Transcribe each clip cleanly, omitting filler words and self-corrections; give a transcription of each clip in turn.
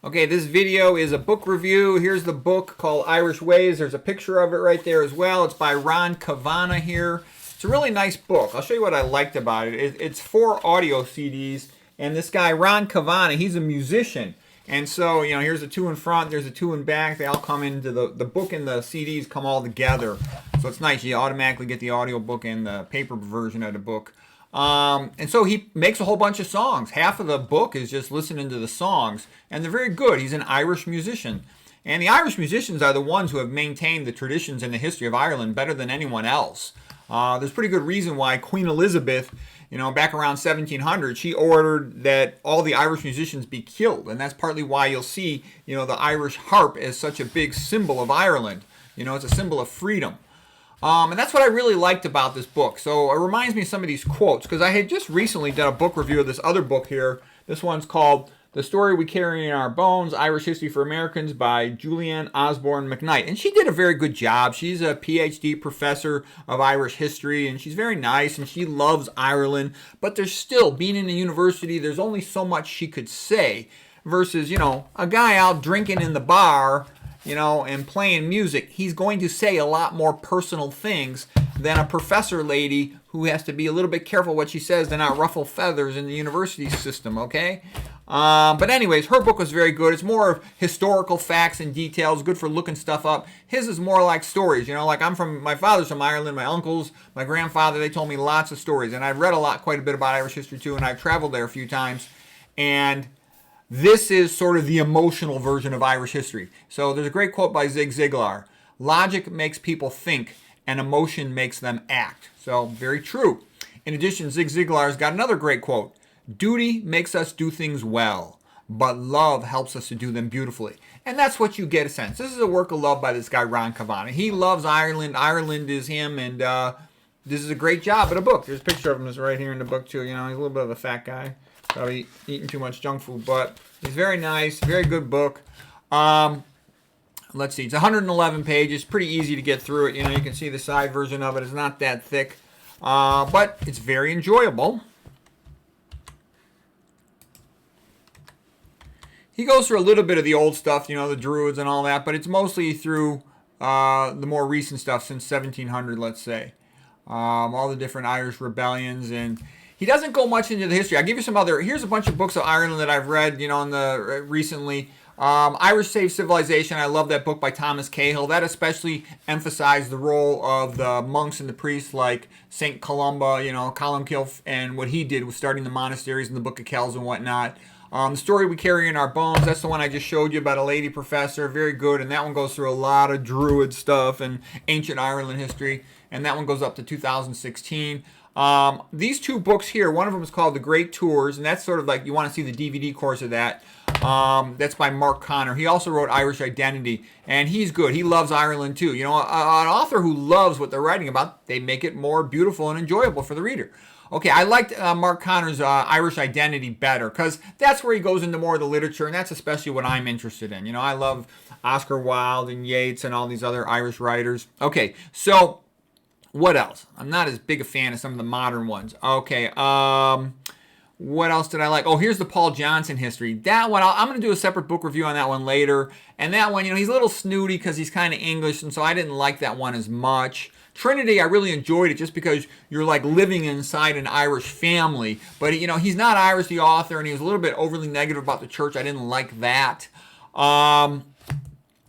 Okay, this video is a book review. Here's the book called Irish Ways. There's a picture of it right there as well. It's by Ron Kavana here. It's a really nice book. I'll show you what I liked about it. It's 4 audio CDs, and this guy, Ron Kavana, he's a musician. And so, here's a 2 in front, there's a 2 in back. They all come into the book and the CDs come all together. So it's nice. You automatically get the audio book and the paper version of the book. And so he makes a whole bunch of songs. Half of the book is just listening to the songs, and they're very good. He's an Irish musician. And the Irish musicians are the ones who have maintained the traditions and the history of Ireland better than anyone else. There's pretty good reason why Queen Elizabeth, back around 1700, she ordered that all the Irish musicians be killed. And that's partly why you'll see, the Irish harp as such a big symbol of Ireland. It's a symbol of freedom. And that's what I really liked about this book. So it reminds me of some of these quotes, because I had just recently done a book review of this other book here. This one's called The Story We Carry in Our Bones, Irish History for Americans by Julianne Osborne McKnight. And she did a very good job. She's a PhD professor of Irish history, and she's very nice, and she loves Ireland. But there's still, being in a university, there's only so much she could say versus, a guy out drinking in the bar, and playing music. He's going to say a lot more personal things than a professor lady who has to be a little bit careful what she says to not ruffle feathers in the university system, okay? But anyways, her book was very good. It's more of historical facts and details, good for looking stuff up. His is more like stories, like my father's from Ireland, my uncles, my grandfather, they told me lots of stories. And I've read quite a bit about Irish history too, and I've traveled there a few times. And this is sort of the emotional version of Irish history. So there's a great quote by Zig Ziglar. Logic makes people think, and emotion makes them act. So very true. In addition, Zig Ziglar's got another great quote. Duty makes us do things well, but love helps us to do them beautifully. And that's what you get a sense. This is a work of love by this guy, Ron Kavana. He loves Ireland. Ireland is him, and this is a great job in a book. There's a picture of him that's right here in the book, too. He's a little bit of a fat guy. Probably eating too much junk food, but he's very nice, very good book. Let's see, it's 111 pages, pretty easy to get through it. You can see the side version of it is not that thick, but it's very enjoyable. He goes through a little bit of the old stuff, the Druids and all that, but it's mostly through the more recent stuff since 1700, let's say. All the different Irish rebellions, and he doesn't go much into the history. I'll give you some other. Here's a bunch of books of Ireland that I've read, recently. Irish Saved Civilization. I love that book by Thomas Cahill. That especially emphasized the role of the monks and the priests like St. Columba, Columcille, and what he did with starting the monasteries in the Book of Kells and whatnot. The Story We Carry in Our Bones. That's the one I just showed you about a lady professor. Very good. And that one goes through a lot of Druid stuff and ancient Ireland history. And that one goes up to 2016. These 2 books here, one of them is called The Great Tours, and that's sort of like, you want to see the DVD course of that. That's by Mark Connor. He also wrote Irish Identity, and he's good. He loves Ireland too. An author who loves what they're writing about, they make it more beautiful and enjoyable for the reader. Okay, I liked Mark Connor's Irish Identity better, because that's where he goes into more of the literature, and that's especially what I'm interested in. I love Oscar Wilde and Yeats and all these other Irish writers. Okay, so what else? I'm not as big a fan of some of the modern ones. Okay, what else did I like? Oh, here's the Paul Johnson history. That one, I'm going to do a separate book review on that one later. And that one, he's a little snooty because he's kind of English, and so I didn't like that one as much. Trinity, I really enjoyed it just because you're like living inside an Irish family. But, he's not Irish, the author, and he was a little bit overly negative about the church. I didn't like that.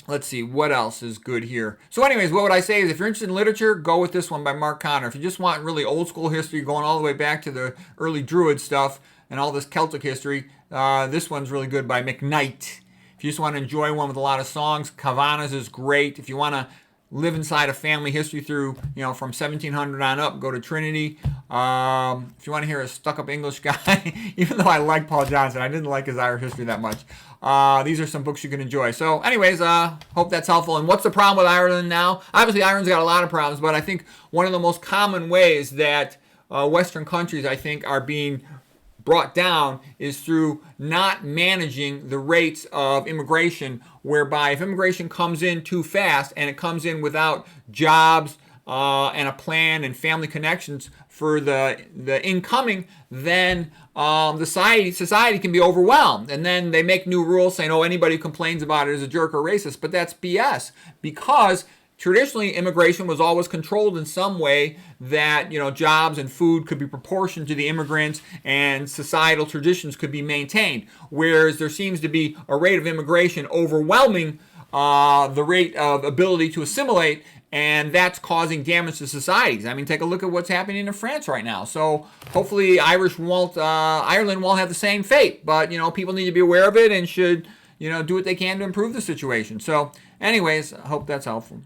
Let's see, what else is good here? So anyways, what would I say is if you're interested in literature, go with this one by Mark Connor. If you just want really old school history going all the way back to the early Druid stuff and all this Celtic history, this one's really good by McKnight. If you just want to enjoy one with a lot of songs, Kavana's is great. If you want to live inside a family history through, from 1700 on up, go to Trinity. If you want to hear a stuck-up English guy, even though I like Paul Johnson, I didn't like his Irish history that much. These are some books you can enjoy. So anyways, hope that's helpful. And what's the problem with Ireland now? Obviously, Ireland's got a lot of problems, but I think one of the most common ways that Western countries, I think, are being brought down is through not managing the rates of immigration, whereby if immigration comes in too fast and it comes in without jobs, and a plan and family connections for the incoming, then the society can be overwhelmed. And then they make new rules saying, oh, anybody who complains about it is a jerk or racist. But that's BS, because traditionally immigration was always controlled in some way that, jobs and food could be proportioned to the immigrants and societal traditions could be maintained. Whereas there seems to be a rate of immigration overwhelming the rate of ability to assimilate, and that's causing damage to societies. I mean, take a look at what's happening in France right now. So hopefully Ireland won't have the same fate. But, people need to be aware of it and should, do what they can to improve the situation. So anyways, I hope that's helpful.